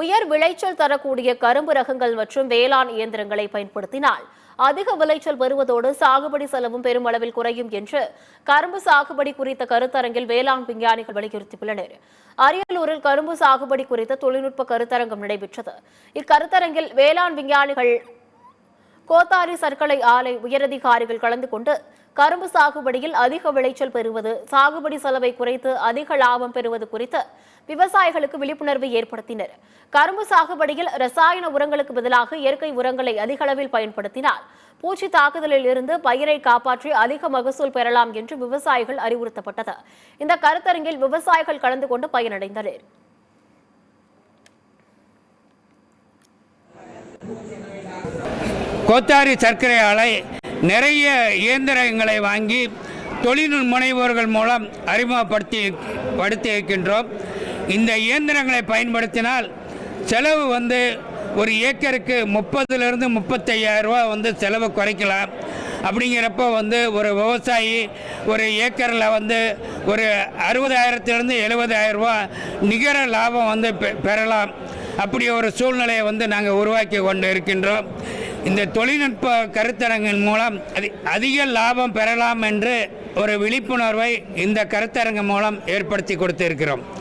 உயர் விளைச்சல் தரக்கூடிய கரும்பு ரகங்கள் மற்றும் வேளாண் இயந்திரங்களை பயன்படுத்தினால் அதிக விளைச்சல் பெறுவதோடு சாகுபடி செலவும் பெருமளவில் குறையும் என்று கரும்பு சாகுபடி குறித்த கருத்தரங்கில் வேளாண் விஞ்ஞானிகள் வலியுறுத்தியுள்ளனர். அரியலூரில் கரும்பு சாகுபடி குறித்த தொழில்நுட்ப கருத்தரங்கம் நடைபெற்றது. இக்கருத்தரங்கில் வேளாண் விஞ்ஞானிகள், கோத்தாரி சர்க்கரை ஆலை உயரதிகாரிகள் கலந்து கொண்டு கரும்பு சாகுபடியில் அதிக விளைச்சல் பெறுவது, சாகுபடி செலவை குறைத்து அதிக லாபம் பெறுவது குறித்து விவசாயிகளுக்கு விழிப்புணர்வை ஏற்படுத்தினர். கரும்பு சாகுபடியில் ரசாயன உரங்களுக்கு பதிலாக இயற்கை உரங்களை அதிக அளவில் பயன்படுத்தினால் பூச்சி தாக்குதலில் இருந்து பயிரை காப்பாற்றி அதிக மகசூல் பெறலாம் என்று விவசாயிகள் அறிவுறுத்தப்பட்டது. இந்த கருத்தரங்கில் விவசாயிகள் கலந்து கொண்டு பயனடைந்தனர். கோத்தாரி சர்க்கரை ஆலை நிறைய இயந்திரங்களை வாங்கி தொழில் முனைவோர்கள் மூலம் அறிமுகப்படுத்தி இருக்கின்றோம். இந்த இயந்திரங்களை பயன்படுத்தினால் செலவு ஒரு ஏக்கருக்கு 30,000 to 35,000 செலவு குறைக்கலாம். அப்படிங்கிறப்ப ஒரு விவசாயி ஒரு ஏக்கரில் ஒரு 60,000 to 70,000 நிகர லாபம் பெறலாம். அப்படி ஒரு சூழ்நிலையை நாங்கள் உருவாக்கி கொண்டு இருக்கின்றோம். இந்த தொழில்நுட்ப கருத்தரங்கின் மூலம் அதிக லாபம் பெறலாம் என்று ஒரு விழிப்புணர்வை இந்த கருத்தரங்கு மூலம் ஏற்படுத்தி கொடுத்திருக்கிறோம்.